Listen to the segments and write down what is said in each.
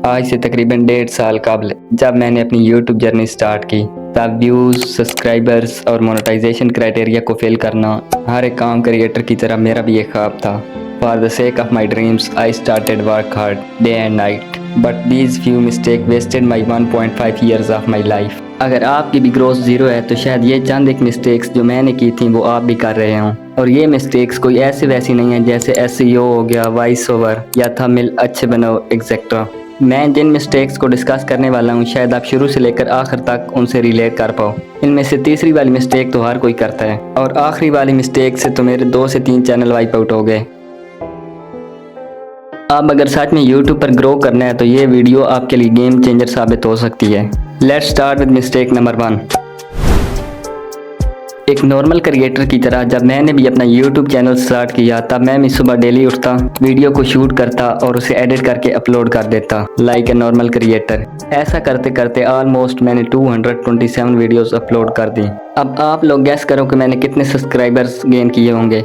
आज से तकरीबन 1.5 साल कबल जब मैंने अपनी YouTube जर्नी स्टार्ट की, तब व्यूज़, सब्सक्राइबर्स और मोनेटाइजेशन क्राइटेरिया को फिल करना हर एक काम क्रिएटर की तरह मेरा भी एक ख्वाब था। For the sake of my dreams I started work hard day and night, but these few mistake wasted my 1.5 years of my life. अगर आपकी भी ग्रोथ ज़ीरो है तो शायद ये चंद एक मिस्टेक्स जो मैंने की थी वो आप भी कर रहे हों। और ये मिस्टेक्स कोई ऐसी वैसी नहीं है जैसे SEO हो गया, वॉइस ओवर या थंबनेल अच्छे बनाओ एक्सेट्रा। मैं जिन मिस्टेक्स को डिस्कस करने वाला हूँ शायद आप शुरू से लेकर आखिर तक उनसे रिलेट कर पाओ। इनमें से तीसरी वाली मिस्टेक तो हर कोई करता है और आखिरी वाली मिस्टेक से तो मेरे 2 से 3 चैनल वाइप आउट हो गए। अब अगर सच में YouTube पर ग्रो करना है तो ये वीडियो आपके लिए गेम चेंजर साबित हो सकती है। Let's start with mistake number 1। एक नॉर्मल क्रिएटर की तरह जब मैंने भी अपना YouTube चैनल स्टार्ट किया तब मैं भी सुबह डेली उठता, वीडियो को शूट करता और उसे एडिट करके अपलोड कर देता लाइक ए नॉर्मल क्रिएटर। ऐसा करते करते ऑलमोस्ट मैंने 227 वीडियोस अपलोड कर दी। अब आप लोग गैस करो कि मैंने कितने सब्सक्राइबर्स गेन किए होंगे।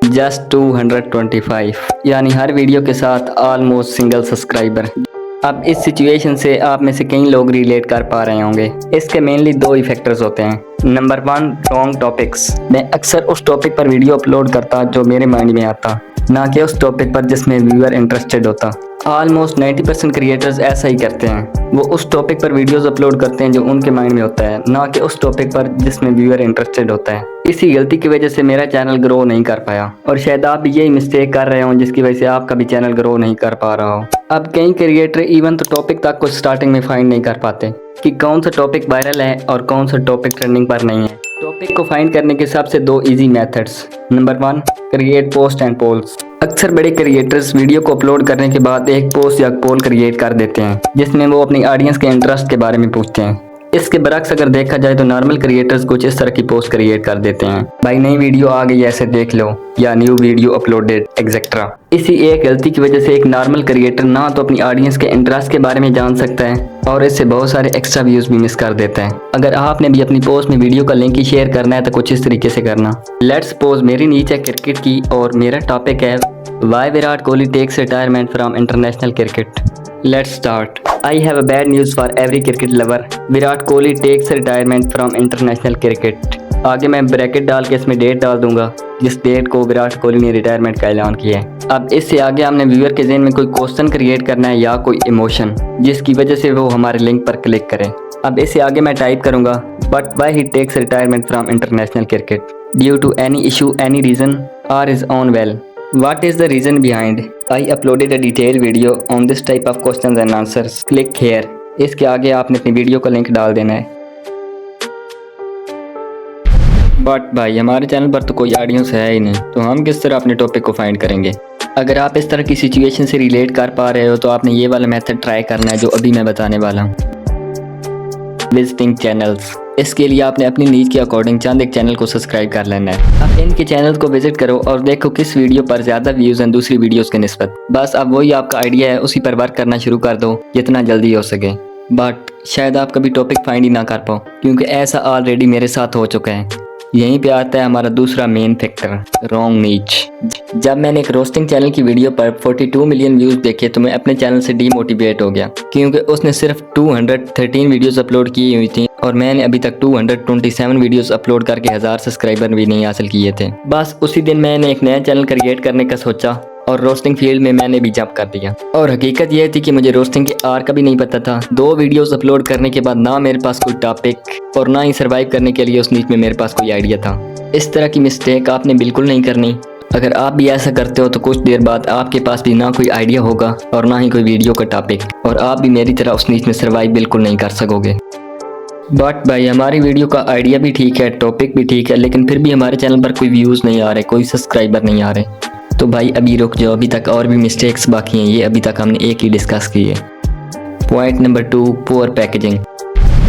जस्ट 225, यानी हर वीडियो के साथ ऑलमोस्ट सिंगल सब्सक्राइबर। अब इस सिचुएशन से आप में से कई लोग रिलेट कर पा रहे होंगे। इसके मेनली 2 ही फैक्टर्स होते हैं। Number 1, wrong topics. मैं अक्सर उस टॉपिक पर वीडियो अपलोड करता जो मेरे माइंड में आता, ना कि उस टॉपिक पर जिसमें व्यूअर इंटरेस्टेड होता। ऑलमोस्ट 90% क्रिएटर्स ऐसा ही करते हैं। वो उस टॉपिक पर वीडियोस अपलोड करते हैं जो उनके माइंड में होता है, ना कि उस टॉपिक पर जिसमें व्यूअर इंटरेस्टेड होता है। इसी गलती की वजह से मेरा चैनल ग्रो नहीं कर पाया और शायद आप भी यही मिस्टेक कर रहे हो जिसकी वजह से आपका भी चैनल ग्रो नहीं कर पा रहा हो। अब कई क्रिएटर इवन तो टॉपिक तक को स्टार्टिंग में फाइंड नहीं कर पाते कि कौन सा टॉपिक वायरल है और कौन सा टॉपिक ट्रेंडिंग पर नहीं है। टॉपिक को फाइंड करने के सबसे 2 easy methods. Number 1, create post and polls. अक्सर बड़े क्रिएटर्स वीडियो को अपलोड करने के बाद एक पोस्ट या पोल क्रिएट कर देते हैं जिसमें वो अपनी ऑडियंस के इंटरेस्ट के बारे में पूछते हैं। इसके बरक्स अगर देखा जाए तो नॉर्मल क्रिएटर्स कुछ इस तरह की पोस्ट क्रिएट कर देते हैं, भाई नई वीडियो आ गई ऐसे देख लो, या न्यू वीडियो अपलोडेड एक्सेट्रा। इसी एक गलती की वजह से एक नॉर्मल क्रिएटर ना तो अपनी ऑडियंस के इंटरेस्ट के बारे में जान सकता है और इससे बहुत सारे एक्स्ट्रा व्यूज भी मिस कर देता है। अगर आपने भी अपनी पोस्ट में वीडियो का लिंक ही शेयर करना है तो कुछ इस तरीके से करना। लेट्स सपोज मेरी नीचे क्रिकेट की और मेरा टॉपिक है why Virat Kohli takes retirement from international cricket. Let's start. I have a bad news for every cricket lover. Virat Kohli takes retirement from international cricket. आगे मैं ब्रैकेट डाल के इसमें डेट डाल दूंगा जिस डेट को विराट कोहली ने रिटायरमेंट का ऐलान किया है। अब इससे आगे हमने व्यूअर के ज़हन में कोई क्वेश्चन क्रिएट करना है या कोई इमोशन जिसकी वजह से वो हमारे लिंक पर क्लिक करें। अब इससे आगे मैं टाइप करूंगा but why he takes retirement from international cricket due to any issue, any reason और is unwell. What is the reason behind? I uploaded a detailed video on this type of questions and answers. Click here. इसके आगे आपने अपनी video का link डाल देना है। But भाई हमारे चैनल पर तो कोई ऑडियंस है ही नहीं, तो हम किस तरह अपने टॉपिक को फाइंड करेंगे? अगर आप इस तरह की सिचुएशन से रिलेट कर पा रहे हो तो आपने ये वाला मेथड ट्राई करना है जो अभी मैं बताने वाला हूँ। Visiting channels. इसके लिए आपने अपनी नीड के अकॉर्डिंग चंद एक चैनल को सब्सक्राइब कर लेना है। अब इनके चैनल को विजिट करो और देखो किस वीडियो पर ज़्यादा व्यूज़ हैं दूसरी वीडियोस के निस्बत। बस अब वही आपका आइडिया है, उसी पर वर्क करना शुरू कर दो जितना जल्दी हो सके। बट शायद आप कभी टॉपिक फाइंड ही ना कर पाओ क्योंकि ऐसा ऑलरेडी मेरे साथ हो चुका है। यहीं पे आता है हमारा दूसरा मेन फैक्टर, रॉन्ग नीच। जब मैंने एक रोस्टिंग चैनल की वीडियो पर 42 मिलियन व्यूज़ देखे तो मैं अपने चैनल से डीमोटिवेट हो गया क्योंकि उसने सिर्फ 213 वीडियोस अपलोड की हुई थी और मैंने अभी तक 227 वीडियोस अपलोड करके 1000 सब्सक्राइबर भी नहीं हासिल किए थे। बस उसी दिन मैंने एक नया चैनल क्रिएट करने का सोचा और रोस्टिंग फील्ड में मैंने भी जंप कर दिया। और हकीकत यह थी कि मुझे रोस्टिंग के आर का भी नहीं पता था। 2 वीडियोस अपलोड करने के बाद ना मेरे पास कोई टॉपिक और ना ही सर्वाइव करने के लिए उस नीच में मेरे पास कोई आइडिया था। इस तरह की मिस्टेक आपने बिल्कुल नहीं करनी। अगर आप भी ऐसा करते हो तो कुछ देर बाद आपके पास भी ना कोई आइडिया होगा और ना ही कोई वीडियो का टॉपिक और आप भी मेरी तरह उस नीच में सर्वाइव बिल्कुल नहीं कर सकोगे। बट भाई हमारी वीडियो का आइडिया भी ठीक है, टॉपिक भी ठीक है, लेकिन फिर भी हमारे चैनल पर कोई व्यूज़ नहीं आ रहे, कोई सब्सक्राइबर नहीं आ रहे। तो भाई अभी रुक जाओ, अभी तक और भी मिस्टेक्स बाकी हैं। ये अभी तक हमने एक ही डिस्कस की है। Point number 2, poor packaging.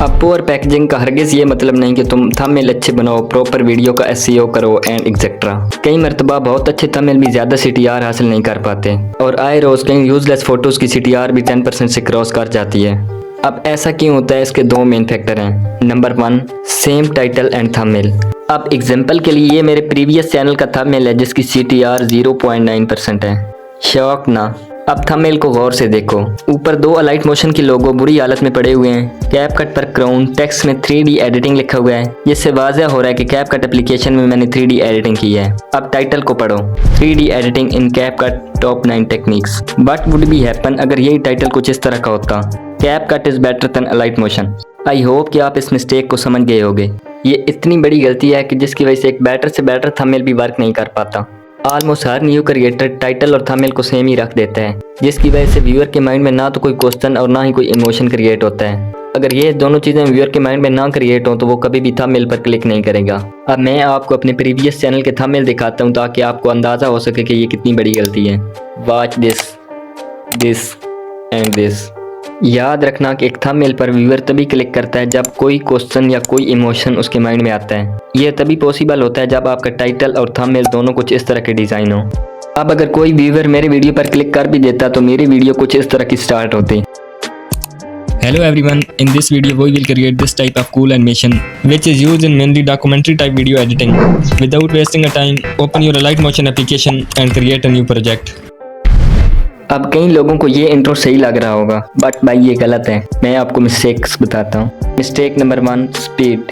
अब पुअर पैकेजिंग का हरगिज़ ये मतलब नहीं कि तुम थंबनेल अच्छे बनाओ, प्रॉपर वीडियो का SEO करो एंड एक्सेट्रा। कई मरतबा बहुत अच्छे थंबनेल भी ज़्यादा CTR हासिल नहीं कर पाते और आए रोज़ कई यूजलेस फोटोज़ की CTR भी 10% से क्रॉस कर जाती है। अब ऐसा क्यों होता है? इसके 2 मेन फैक्टर हैं। Number 1, same title and thumbnail. अब एग्जांपल के लिए ये मेरे प्रीवियस चैनल का थंबनेल है जिसकी CTR 0.9% है। शौक ना, अब थंबनेल को गौर से देखो, ऊपर दो अलाइट मोशन के लोगो बुरी हालत में पड़े हुए हैं। कैपकट पर क्राउन टेक्स्ट में 3D एडिटिंग लिखा हुआ है, जिससे वाज़ह हो रहा है कि कैपकट एप्लीकेशन में मैंने 3D एडिटिंग की है। अब टाइटल को पढ़ो, 3D editing in CapCut top 9 techniques. What would be happen अगर यही टाइटल कुछ इस तरह का होता, CapCut is better than Alight Motion. I hope कि आप इस मिस्टेक को समझ गए होगे। ये इतनी बड़ी गलती है कि जिसकी वजह से एक बेटर से बेटर थंबनेल भी वर्क नहीं कर पाता। ऑलमोस्ट हर न्यू क्रिएटर टाइटल और थंबनेल को सेम ही रख देते हैं, जिसकी वजह से व्यूअर के माइंड में ना तो कोई क्वेश्चन और ना ही कोई इमोशन क्रिएट होता है। अगर ये दोनों चीज़ें व्यूअर के माइंड में ना क्रिएट हो तो वो कभी भी थंबनेल पर क्लिक नहीं करेगा। अब मैं आपको अपने प्रीवियस चैनल के थंबनेल दिखाता हूँ ताकि आपको अंदाज़ा हो सके कि ये कितनी बड़ी गलती है। Watch this and this. याद रखना कि एक थंबनेल पर व्यूअर तभी क्लिक करता है जब कोई क्वेश्चन या कोई इमोशन उसके माइंड में आता है। यह तभी पॉसिबल होता है जब आपका टाइटल और थंबनेल दोनों कुछ इस तरह के डिज़ाइन हो। अब अगर कोई व्यूअर मेरे वीडियो पर क्लिक कर भी देता तो मेरी वीडियो कुछ इस तरह की स्टार्ट होती। Hello everyone, in this video we will create this type of cool animation which is used in mainly documentary type video editing. Without wasting a time, open your Light Motion application and create a new project. अब कई लोगों को ये intro सही लग रहा होगा, but भाई ये गलत है। मैं आपको मिस्टेक्स बताता हूँ। Mistake number 1, speed.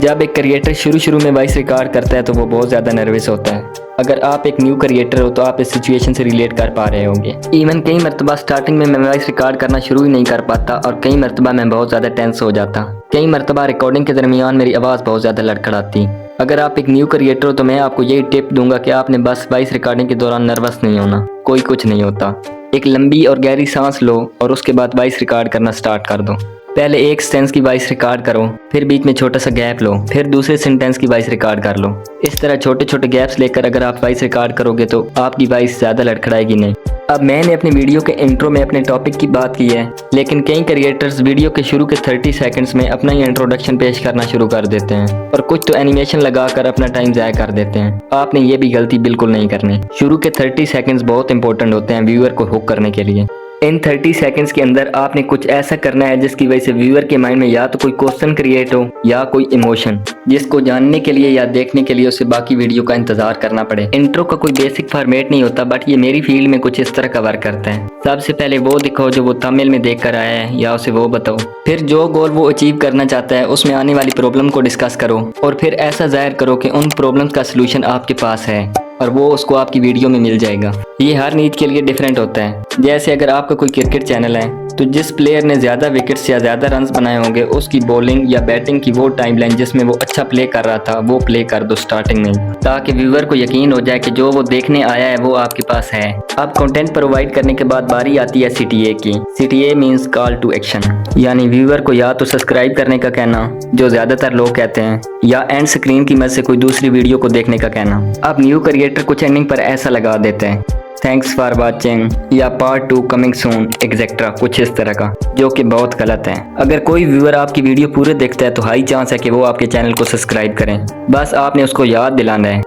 जब एक क्रिएटर शुरू में वॉइस रिकॉर्ड करता है तो वो बहुत ज़्यादा नर्वस होता है। अगर आप एक न्यू क्रिएटर हो तो आप इस सिचुएशन से रिलेट कर पा रहे होंगे। इवन कई मरतबा स्टार्टिंग में मैं वॉइस रिकॉर्ड करना शुरू ही नहीं कर पाता और कई मरतबा मैं बहुत ज़्यादा टेंस हो जाता। कई मरतबा रिकॉर्डिंग के दरमियान मेरी आवाज़ बहुत ज़्यादा लड़खड़ाती। अगर आप एक न्यू क्रिएटर हो तो मैं आपको यही टिप दूंगा कि आपने बस वॉइस रिकॉर्डिंग के दौरान नर्वस नहीं होना, कोई कुछ नहीं होता। एक लंबी और गहरी सांस लो और उसके बाद वॉइस रिकॉर्ड करना स्टार्ट कर दो। पहले एक सेंटेंस की वॉइस रिकॉर्ड करो, फिर बीच में छोटा सा गैप लो, फिर दूसरे सेंटेंस की वॉइस रिकॉर्ड कर लो। इस तरह छोटे छोटे गैप्स लेकर अगर आप वॉइस रिकॉर्ड करोगे तो आपकी वॉइस ज़्यादा लड़खड़ाएगी नहीं। अब मैंने अपनी वीडियो के इंट्रो में अपने टॉपिक की बात की है, लेकिन कई क्रिएटर्स वीडियो के शुरू के 30 सेकंड्स में अपना ही इंट्रोडक्शन पेश करना शुरू कर देते हैं और कुछ तो एनिमेशन लगाकर अपना टाइम ज़ाया कर देते हैं। आपने ये भी गलती बिल्कुल नहीं करनी। शुरू के 30 सेकंड्स बहुत इंपॉर्टेंट होते हैं व्यूअर को हुक करने के लिए। इन 30 सेकंड्स के अंदर आपने कुछ ऐसा करना है जिसकी वजह से व्यूअर के माइंड में या तो कोई क्वेश्चन क्रिएट हो या कोई इमोशन, जिसको जानने के लिए या देखने के लिए उसे बाकी वीडियो का इंतजार करना पड़े। इंट्रो का कोई बेसिक फॉर्मेट नहीं होता, बट ये मेरी फील्ड में कुछ इस तरह का वर्क करता है। सबसे पहले वो दिखाओ जो वो थंबनेल में देख कर आया है या उसे वो बताओ। फिर जो गोल वो अचीव करना चाहता है उसमें आने वाली प्रॉब्लम को डिस्कस करो और फिर ऐसा जाहिर करो कि उन प्रॉब्लम्स का सलूशन आपके पास है और वो उसको आपकी वीडियो में मिल जाएगा। ये हर नीड के लिए डिफरेंट होता है। जैसे अगर आपका कोई क्रिकेट चैनल है तो जिस प्लेयर ने ज़्यादा विकेट्स या ज़्यादा रन्स बनाए होंगे उसकी बॉलिंग या बैटिंग की वो टाइमलाइन जिसमें वो अच्छा प्ले कर रहा था वो प्ले कर दो स्टार्टिंग में, ताकि व्यूअर को यकीन हो जाए कि जो वो देखने आया है वो आपके पास है। अब कंटेंट प्रोवाइड करने के बाद बारी आती है CTA की। CTA means call to action, यानी व्यूअर को या तो सब्सक्राइब करने का कहना, जो ज़्यादातर लोग कहते हैं, या एंड स्क्रीन की मदद से कोई दूसरी वीडियो को देखने का कहना। अब न्यू क्रिएटर कुछ एंडिंग पर ऐसा लगा देते हैं, थैंक्स फॉर वाचिंग या पार्ट 2 कमिंग सून एक्सेट्रा, कुछ इस तरह का, जो कि बहुत गलत है। अगर कोई व्यूअर आपकी वीडियो पूरे देखता है तो हाई चांस है कि वो आपके चैनल को सब्सक्राइब करें, बस आपने उसको याद दिलाना है।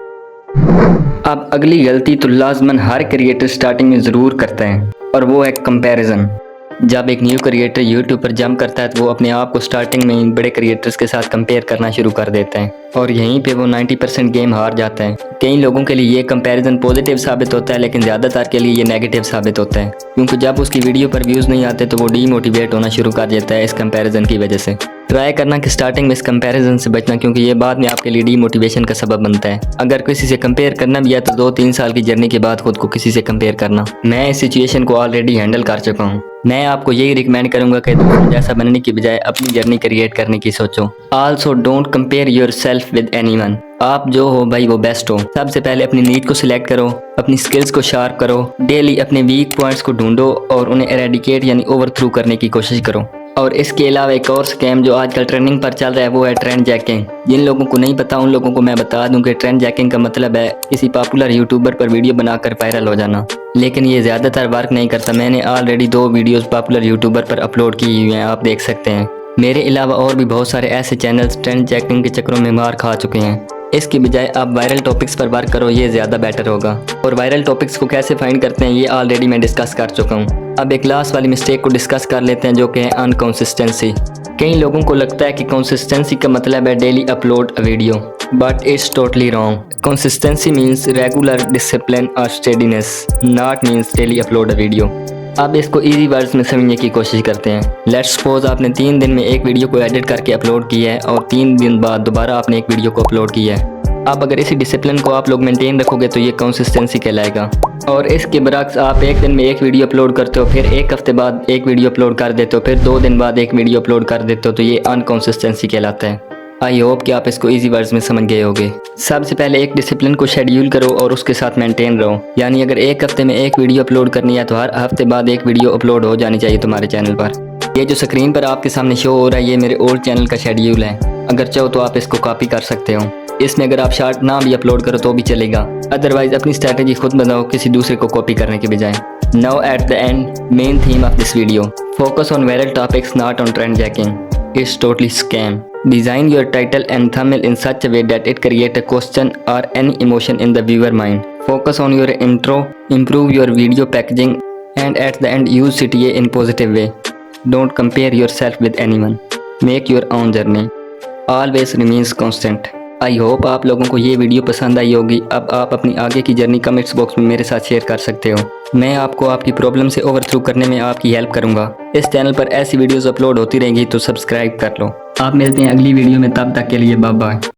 अब अगली गलती तो लाजमन हर क्रिएटर स्टार्टिंग में ज़रूर करता है और वो है कंपैरिजन। जब एक न्यू क्रिएटर यूट्यूब पर जंप करता है तो वो अपने आप को स्टार्टिंग में इन बड़े क्रिएटर्स के साथ कंपेयर करना शुरू कर देता है और यहीं पे वो 90% गेम हार जाता है। कई लोगों के लिए ये कंपैरिजन पॉजिटिव साबित होता है, लेकिन ज़्यादातर के लिए ये नेगेटिव साबित होता है, क्योंकि जब उसकी वीडियो पर व्यूज़ नहीं आते तो वो डीमोटिवेट होना शुरू कर देता है इस कंपैरिजन की वजह से। ट्राई करना कि स्टार्टिंग में इस कंपैरिजन से बचना, क्योंकि ये बाद में आपके लिए डीमोटिवेशन का सबब बनता है। अगर किसी से कंपेयर करना भी है तो 2-3 साल की जर्नी के बाद खुद को किसी से कंपेयर करना। मैं इस सिचुएशन को ऑलरेडी हैंडल कर चुका हूँ। मैं आपको यही रिकमेंड करूंगा कि दूसरों जैसा बनने की बजाय अपनी जर्नी क्रिएट करने की सोचो। Also don't compare yourself with anyone. आप जो हो भाई वो बेस्ट हो। सबसे पहले अपनी नीड को सिलेक्ट करो, अपनी स्किल्स को शार्प करो, डेली अपने वीक पॉइंट्स को ढूंढो और उन्हें एरेडिकेट यानी ओवरथ्रू करने की कोशिश करो। और इसके अलावा एक और स्कैम जो आजकल ट्रेंडिंग पर चल रहा है वो है ट्रेंड जैकिंग। जिन लोगों को नहीं पता उन लोगों को मैं बता दूं कि ट्रेंड जैकिंग का मतलब है किसी पॉपुलर यूट्यूबर पर वीडियो बनाकर वायरल हो जाना, लेकिन ये ज़्यादातर वर्क नहीं करता। मैंने ऑलरेडी 2 वीडियोस पॉपुलर यूट्यूबर पर अपलोड की हुई हैं, आप देख सकते हैं। मेरे अलावा और भी बहुत सारे ऐसे चैनल्स ट्रेंड जैकिंग के चक्करों में मार खा चुके हैं। इसकी बजाय आप वायरल टॉपिक्स पर वर्क करो, ये ज़्यादा बेटर होगा। और वायरल टॉपिक्स को कैसे फाइंड करते हैं ये ऑलरेडी मैं डिस्कस कर चुका हूँ। अब एक लास्ट वाली मिस्टेक को डिस्कस कर लेते हैं जो कि है अनकंसिस्टेंसी। कई लोगों को लगता है कि कंसिस्टेंसी का मतलब है daily upload a video, but it's totally wrong. Consistency means regular discipline और steadiness, not means daily upload a video. अब इसको इजी वर्ड्स में समझने की कोशिश करते हैं। लेट्स सपोज आपने 3 दिन में एक वीडियो को एडिट करके अपलोड किया है और 3 दिन बाद दोबारा आपने एक वीडियो को अपलोड किया है। अब अगर इसी डिसिप्लिन को आप लोग मेंटेन रखोगे तो ये कंसिस्टेंसी कहलाएगा। और इसके बरक्स आप एक दिन में एक वीडियो अपलोड करते हो, फिर एक हफ्ते बाद एक वीडियो अपलोड कर देते हो, फिर 2 दिन बाद एक वीडियो अपलोड कर देते हो, तो ये अनकंसिस्टेंसी कहलाता है। आई होप कि आप इसको इजी वर्ड्स में समझ गए होंगे। सबसे पहले एक डिसिप्लिन को शेड्यूल करो और उसके साथ मेंटेन रहो। यानी अगर एक हफ्ते में एक वीडियो अपलोड करनी है तो हर हफ्ते बाद एक वीडियो अपलोड हो जानी चाहिए तुम्हारे चैनल पर। ये जो स्क्रीन पर आपके सामने शो हो रहा है ये मेरे ओल्ड चैनल का शेड्यूल है। अगर चाहो तो आप इसको कॉपी कर सकते हो। इसमें अगर आप शॉर्ट ना भी अपलोड करो तो भी चलेगा, अदरवाइज अपनी स्ट्रैटेजी खुद बनाओ किसी दूसरे को कॉपी करने के बजाय। Now at the end, main theme of this video, focus on viral topics not on trend jacking. It's totally scam. Design your title and thumbnail in such a way that it create a question or any emotion in the viewer mind. Focus on your intro, improve your video packaging, and at the end use CTA in positive way. Don't compare yourself with anyone. Make your own journey. Always remains constant. I hope आप लोगों को ये video पसंद आई होगी। अब आप अपनी आगे की जर्नी कमेंट्स बॉक्स में मेरे साथ शेयर कर सकते हो। मैं आपको आपकी प्रॉब्लम से ओवरथ्रू करने में आपकी हेल्प करूंगा। इस चैनल पर ऐसी वीडियोस अपलोड होती रहेंगी तो सब्सक्राइब कर लो। आप मिलते हैं अगली वीडियो में, तब तक के लिए बाय बाय।